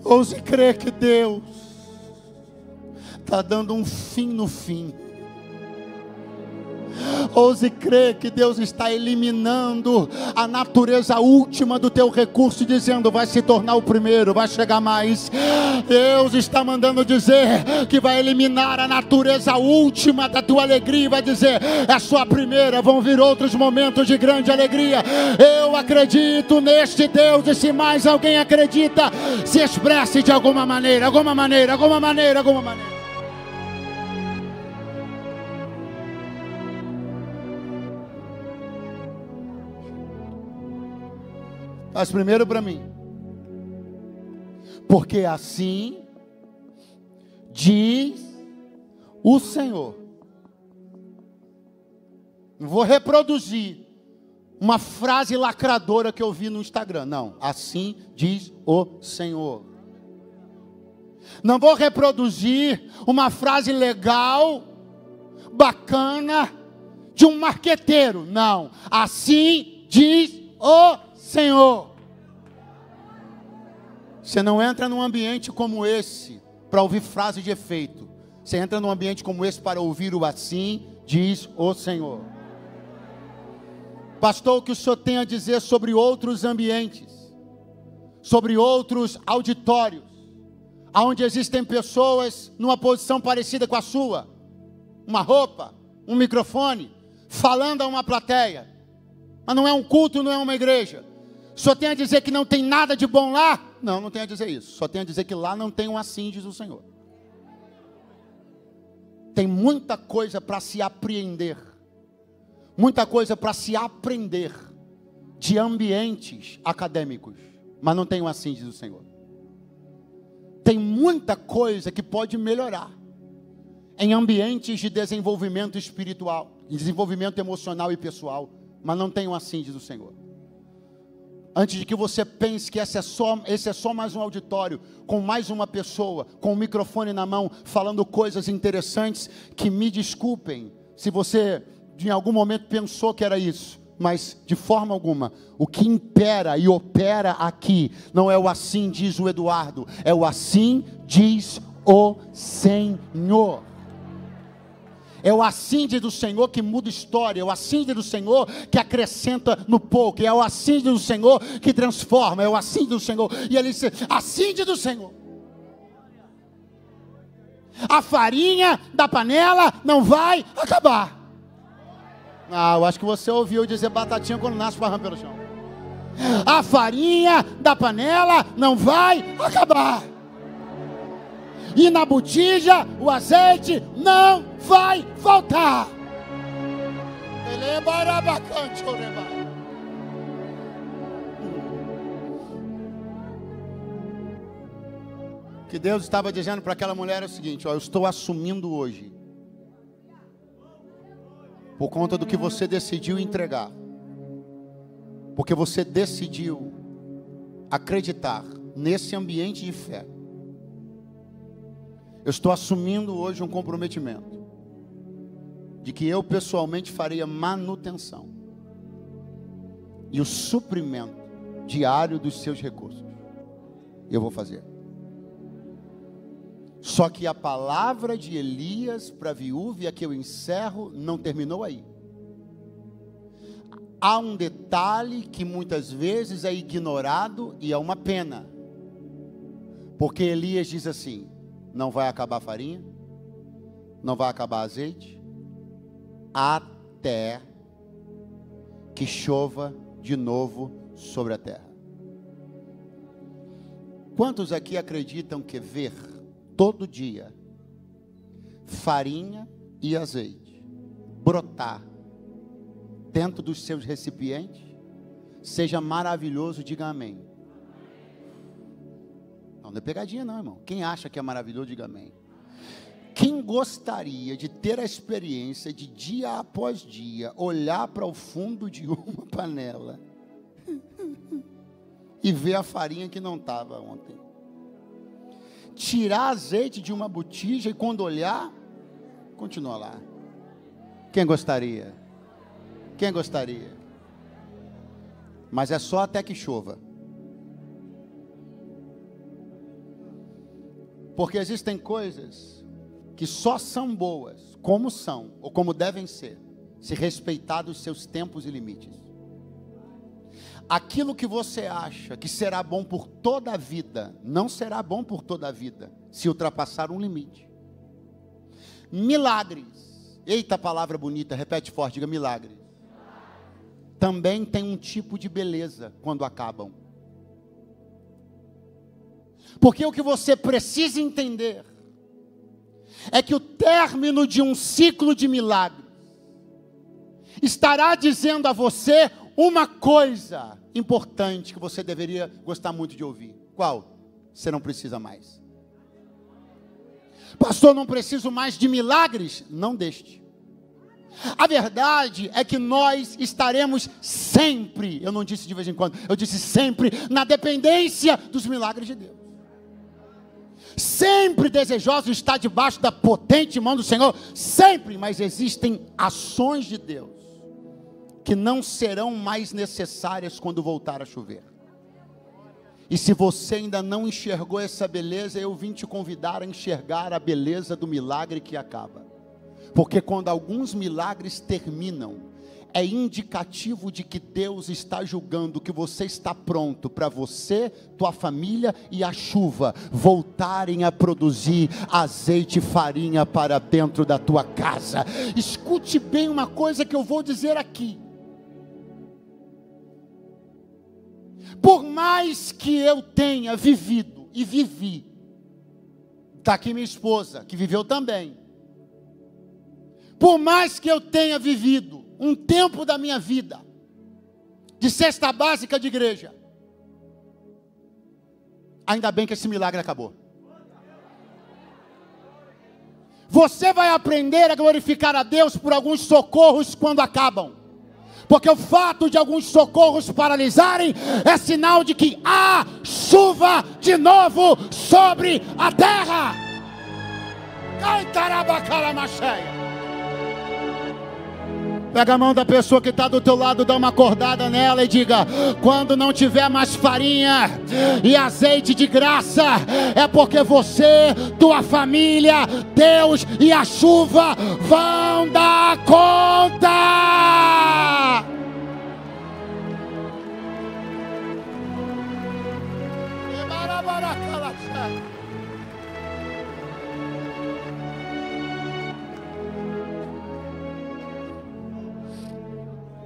Ouse crer que Deus está dando um fim no fim. Ouse crer que Deus está eliminando a natureza última do teu recurso, dizendo: vai se tornar o primeiro, vai chegar mais. Deus está mandando dizer que vai eliminar a natureza última da tua alegria e vai dizer: é só a primeira, vão vir outros momentos de grande alegria. Eu acredito neste Deus, e se mais alguém acredita, se expresse de alguma maneira, alguma maneira, alguma maneira, alguma maneira. Faz primeiro para mim, porque assim diz o Senhor. Não vou reproduzir uma frase lacradora que eu vi no Instagram, não. Assim diz o Senhor. Não vou reproduzir uma frase legal, bacana, de um marqueteiro, não. Assim diz o Senhor. Você não entra num ambiente como esse para ouvir frase de efeito. Você entra num ambiente como esse para ouvir o assim diz o Senhor. Pastor, o que o senhor tem a dizer sobre outros ambientes, sobre outros auditórios, onde existem pessoas numa posição parecida com a sua, uma roupa, um microfone, falando a uma plateia, mas não é um culto, não é uma igreja. O senhor tem a dizer que não tem nada de bom lá? Não, não tem a dizer isso. Só tem a dizer que lá não tem um assim diz o Senhor. Tem muita coisa para se apreender, muita coisa para se aprender de ambientes acadêmicos, mas não tem um assim diz o Senhor. Tem muita coisa que pode melhorar em ambientes de desenvolvimento espiritual, de desenvolvimento emocional e pessoal, mas não tem um assim diz o Senhor. Antes de que você pense que esse é só mais um auditório, com mais uma pessoa, com o microfone na mão, falando coisas interessantes, que me desculpem, se você em algum momento pensou que era isso, mas de forma alguma, o que impera e opera aqui, não é o assim diz o Eduardo, é o assim diz o Senhor. É o assim diz do Senhor que muda história, é o assim diz do Senhor que acrescenta no pouco, é o assim diz do Senhor que transforma, é o assim diz do Senhor, e ele diz, assim diz do Senhor. A farinha da panela não vai acabar. Eu acho que você ouviu dizer batatinha quando nasce esparrama pelo chão. A farinha da panela não vai acabar. E na botija o azeite não vai faltar. O que Deus estava dizendo para aquela mulher é o seguinte: eu estou assumindo hoje, por conta do que você decidiu entregar, porque você decidiu acreditar nesse ambiente de fé. Eu estou assumindo hoje um comprometimento de que eu pessoalmente farei a manutenção e o suprimento diário dos seus recursos. Eu vou fazer. Só que a palavra de Elias para a viúva, e a que eu encerro, não terminou aí. Há um detalhe que muitas vezes é ignorado e é uma pena. Porque Elias diz assim: não vai acabar a farinha, não vai acabar azeite, até que chova de novo sobre a terra. Quantos aqui acreditam que ver todo dia farinha e azeite brotar dentro dos seus recipientes seja maravilhoso? Diga amém. Não é pegadinha não, irmão. Quem acha que é maravilhoso, diga amém. Quem gostaria de ter a experiência de dia após dia olhar para o fundo de uma panela e ver a farinha que não estava ontem? Tirar azeite de uma botija e quando olhar, continua lá. Quem gostaria? Quem gostaria? Mas é só até que chova. Porque existem coisas que só são boas, como são, ou como devem ser, se respeitados seus tempos e limites. Aquilo que você acha que será bom por toda a vida, não será bom por toda a vida, se ultrapassar um limite. Milagres, eita palavra bonita, repete forte, diga milagres. Também tem um tipo de beleza quando acabam. Porque o que você precisa entender é que o término de um ciclo de milagres estará dizendo a você uma coisa importante que você deveria gostar muito de ouvir. Qual? Você não precisa mais. Pastor, não preciso mais de milagres? Não deste. A verdade é que nós estaremos sempre, eu não disse de vez em quando, eu disse sempre, na dependência dos milagres de Deus. Sempre desejoso estar debaixo da potente mão do Senhor, sempre, mas existem ações de Deus que não serão mais necessárias quando voltar a chover. E se você ainda não enxergou essa beleza, eu vim te convidar a enxergar a beleza do milagre que acaba. Porque quando alguns milagres terminam, é indicativo de que Deus está julgando que você está pronto para você, tua família e a chuva voltarem a produzir azeite e farinha para dentro da tua casa. Escute bem uma coisa que eu vou dizer aqui. Por mais que eu tenha vivido e vivi, está aqui minha esposa, que viveu também. Por mais que eu tenha vivido um tempo da minha vida de cesta básica de igreja, ainda bem que esse milagre acabou. Você vai aprender a glorificar a Deus por alguns socorros quando acabam, porque o fato de alguns socorros paralisarem é sinal de que há chuva de novo sobre a terra. Caitarabacalamacheia. Pega a mão da pessoa que está do teu lado, dá uma acordada nela e diga: quando não tiver mais farinha e azeite de graça, é porque você, tua família, Deus e a chuva vão dar conta.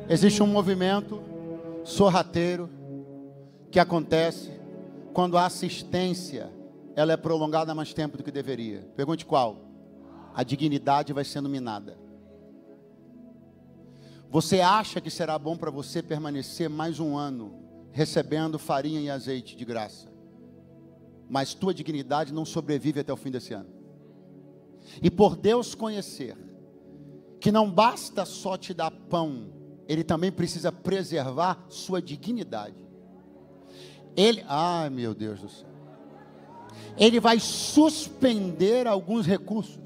Existe um movimento sorrateiro que acontece quando a assistência ela é prolongada mais tempo do que deveria. Pergunte qual? A dignidade vai sendo minada. Você acha que será bom para você permanecer mais um ano recebendo farinha e azeite de graça, mas tua dignidade não sobrevive até o fim desse ano. E por Deus conhecer que não basta só te dar pão, Ele também precisa preservar sua dignidade. Ai meu Deus do céu. Ele vai suspender alguns recursos,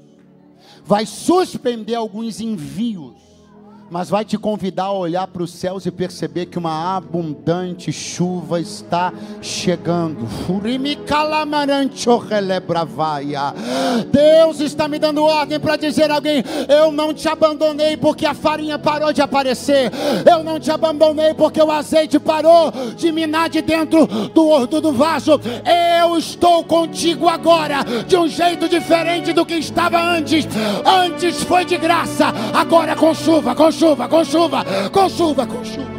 vai suspender alguns envios, mas vai te convidar a olhar para os céus e perceber que uma abundante chuva está chegando. Deus está me dando ordem para dizer a alguém: eu não te abandonei porque a farinha parou de aparecer, eu não te abandonei porque o azeite parou de minar de dentro do vaso. Eu estou contigo agora de um jeito diferente do que estava antes. Antes foi de graça, agora com chuva, com chuva, com chuva, com chuva, com chuva.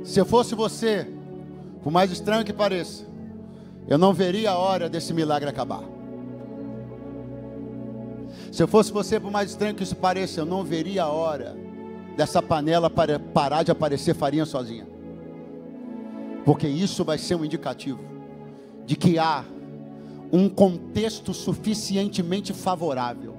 Se eu fosse você, por mais estranho que pareça, eu não veria a hora desse milagre acabar. Se eu fosse você, por mais estranho que isso pareça, eu não veria a hora dessa panela parar de aparecer farinha sozinha. Porque isso vai ser um indicativo de que há um contexto suficientemente favorável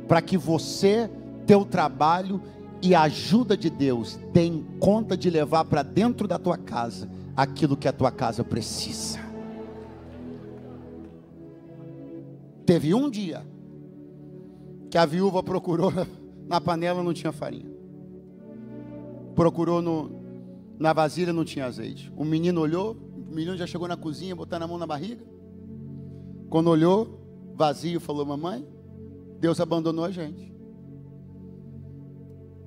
para que você, teu trabalho e a ajuda de Deus deem conta de levar para dentro da tua casa aquilo que a tua casa precisa. Teve um dia que a viúva procurou na panela, não tinha farinha. Procurou na vasilha, não tinha azeite. O menino olhou, o menino já chegou na cozinha, botando a mão na barriga. Quando olhou, vazio, falou: mamãe, Deus abandonou a gente.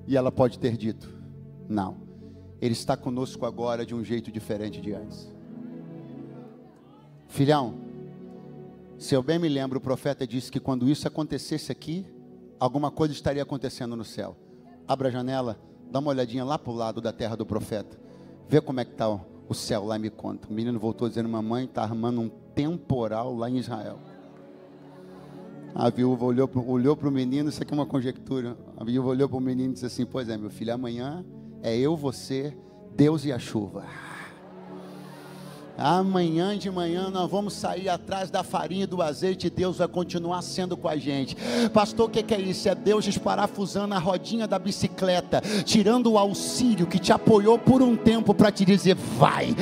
E ela pode ter dito: não, Ele está conosco agora de um jeito diferente de antes. Filhão, se eu bem me lembro, o profeta disse que quando isso acontecesse aqui, alguma coisa estaria acontecendo no céu. Abra a janela, dá uma olhadinha lá para o lado da terra do profeta, vê como é que está o céu lá e me conta. O menino voltou dizendo: mamãe, está armando um temporal lá em Israel. A viúva olhou para o menino, isso aqui é uma conjectura. A viúva olhou para o menino e disse assim: pois é, meu filho, amanhã é eu, você, Deus e a chuva. Amanhã de manhã nós vamos sair atrás da farinha e do azeite e Deus vai continuar sendo com a gente. Pastor, o que é isso? É Deus desparafusando a rodinha da bicicleta, tirando o auxílio que te apoiou por um tempo para te dizer: vai,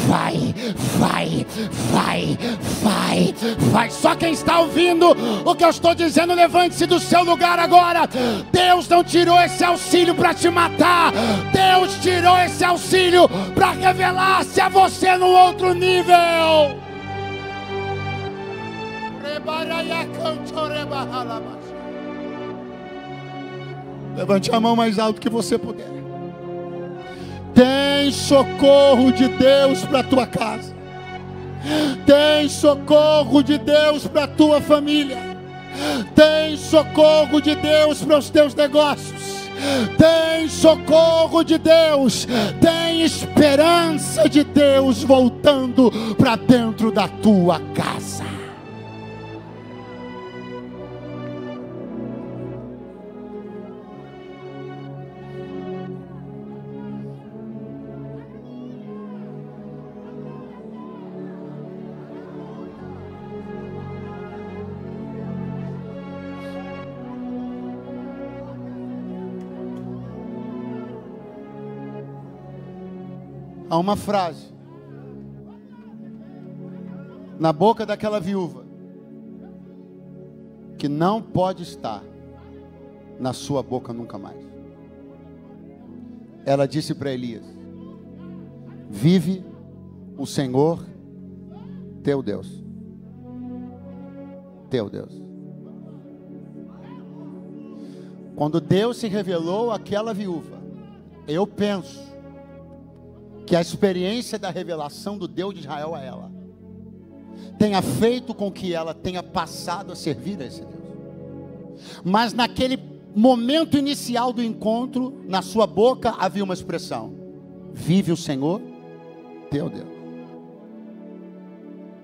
vai, vai, vai, vai, vai. Só quem está ouvindo o que eu estou dizendo, levante-se do seu lugar agora. Deus não tirou esse auxílio para te matar. Deus tirou esse auxílio para revelar-se a você no outro nível. Levante a mão mais alto que você puder. Tem socorro de Deus para a tua casa. Tem socorro de Deus para a tua família. Tem socorro de Deus para os teus negócios. Tem socorro de Deus, tem esperança de Deus voltando para dentro da tua casa. Há uma frase na boca daquela viúva que não pode estar na sua boca nunca mais. Ela disse para Elias: vive o Senhor teu Deus. Teu Deus. Quando Deus se revelou àquela viúva, eu penso que a experiência da revelação do Deus de Israel a ela tenha feito com que ela tenha passado a servir a esse Deus. Mas naquele momento inicial do encontro, na sua boca havia uma expressão: vive o Senhor teu Deus.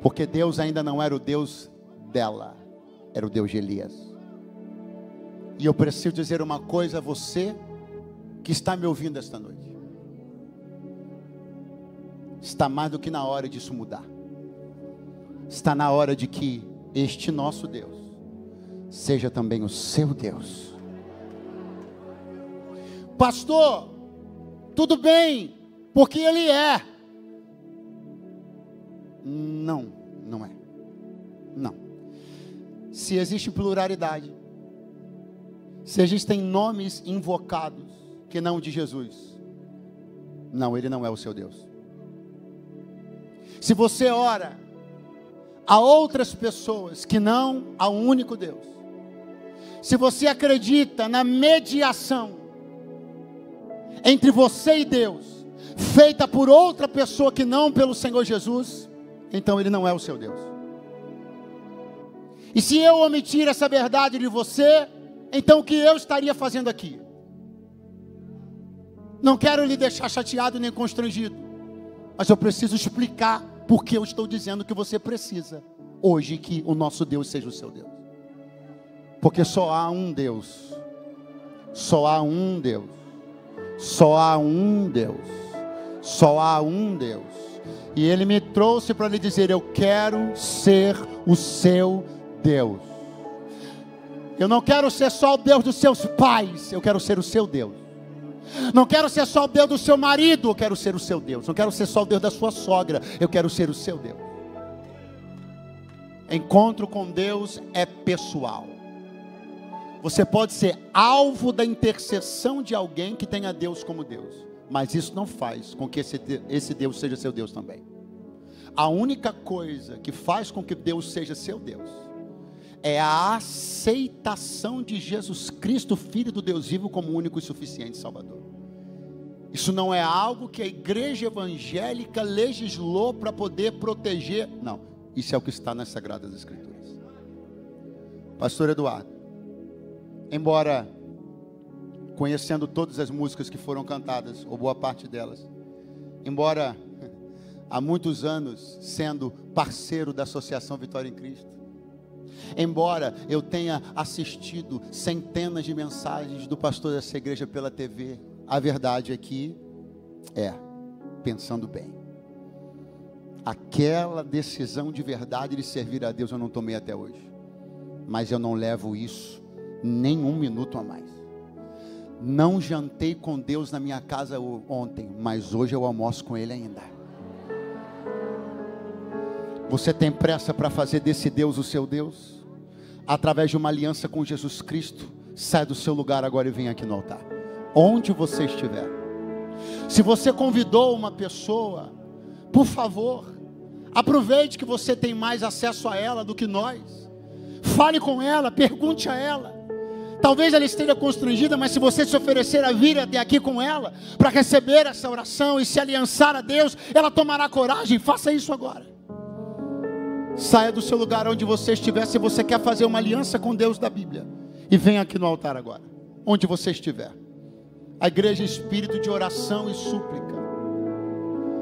Porque Deus ainda não era o Deus dela, era o Deus de Elias. E eu preciso dizer uma coisa a você que está me ouvindo esta noite: está mais do que na hora disso mudar. Está na hora de que este nosso Deus seja também o seu Deus. Pastor, tudo bem, porque Ele é. Não, não é. Não. Se existe pluralidade, se existem nomes invocados que não de Jesus, não, Ele não é o seu Deus. Se você ora a outras pessoas que não ao único Deus, se você acredita na mediação entre você e Deus, feita por outra pessoa que não pelo Senhor Jesus, então Ele não é o seu Deus. E se eu omitir essa verdade de você, então o que eu estaria fazendo aqui? Não quero lhe deixar chateado nem constrangido, mas eu preciso explicar porque eu estou dizendo que você precisa hoje que o nosso Deus seja o seu Deus. Porque só há um Deus. Só há um Deus. Só há um Deus. Só há um Deus. E Ele me trouxe para lhe dizer: eu quero ser o seu Deus. Eu não quero ser só o Deus dos seus pais, eu quero ser o seu Deus. Não quero ser só o Deus do seu marido, eu quero ser o seu Deus. Não quero ser só o Deus da sua sogra, eu quero ser o seu Deus. Encontro com Deus é pessoal. Você pode ser alvo da intercessão de alguém que tenha Deus como Deus, mas isso não faz com que esse Deus seja seu Deus também. A única coisa que faz com que Deus seja seu Deus é a aceitação de Jesus Cristo, Filho do Deus vivo, como único e suficiente Salvador. Isso não é algo que a igreja evangélica legislou para poder proteger. Não, isso é o que está nas Sagradas Escrituras. Pastor Eduardo, embora conhecendo todas as músicas que foram cantadas, ou boa parte delas, embora há muitos anos sendo parceiro da Associação Vitória em Cristo, embora eu tenha assistido centenas de mensagens do pastor dessa igreja pela TV, a verdade aqui é, pensando bem, aquela decisão de verdade de servir a Deus eu não tomei até hoje. Mas eu não levo isso nem um minuto a mais. Não jantei com Deus na minha casa ontem, mas hoje eu almoço com Ele ainda. Você tem pressa para fazer desse Deus o seu Deus? Através de uma aliança com Jesus Cristo, sai do seu lugar agora e vem aqui no altar. Onde você estiver. Se você convidou uma pessoa, por favor, aproveite que você tem mais acesso a ela do que nós. Fale com ela, pergunte a ela. Talvez ela esteja constrangida, mas se você se oferecer a vir até aqui com ela, para receber essa oração e se aliançar a Deus, ela tomará coragem. Faça isso agora. Saia do seu lugar onde você estiver, se você quer fazer uma aliança com Deus da Bíblia, e venha aqui no altar agora, onde você estiver. A igreja é espírito de oração e súplica.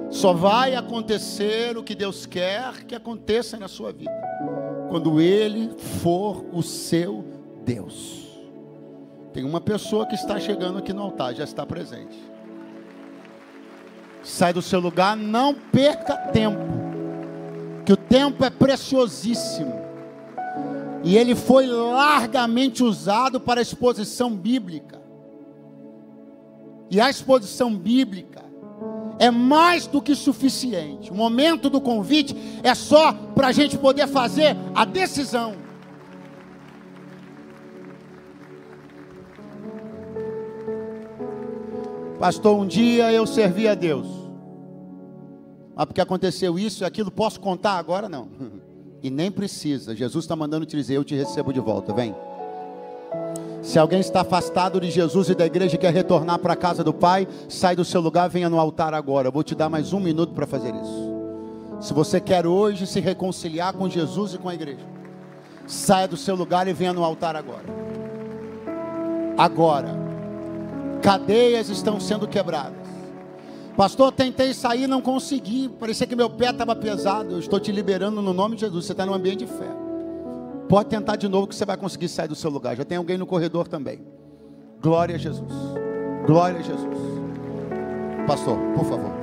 Só vai acontecer o que Deus quer que aconteça na sua vida, quando Ele for o seu Deus. Tem uma pessoa que está chegando aqui no altar, já está presente. Sai do seu lugar, não perca tempo, que o tempo é preciosíssimo, e ele foi largamente usado para a exposição bíblica, e a exposição bíblica é mais do que suficiente. O momento do convite é só para a gente poder fazer a decisão. Pastor, um dia eu servi a Deus, mas porque aconteceu isso e aquilo, posso contar agora? Não. E nem precisa. Jesus está mandando te dizer, eu te recebo de volta, vem. Se alguém está afastado de Jesus e da igreja e quer retornar para a casa do Pai, sai do seu lugar, venha no altar agora. Eu vou te dar mais um minuto para fazer isso. Se você quer hoje se reconciliar com Jesus e com a igreja, saia do seu lugar e venha no altar agora. Agora. Cadeias estão sendo quebradas. Pastor, tentei sair, não consegui. Parecia que meu pé estava pesado. Eu estou te liberando no nome de Jesus. Você está num ambiente de fé. Pode tentar de novo que você vai conseguir sair do seu lugar. Já tem alguém no corredor também. Glória a Jesus. Glória a Jesus. Pastor, por favor.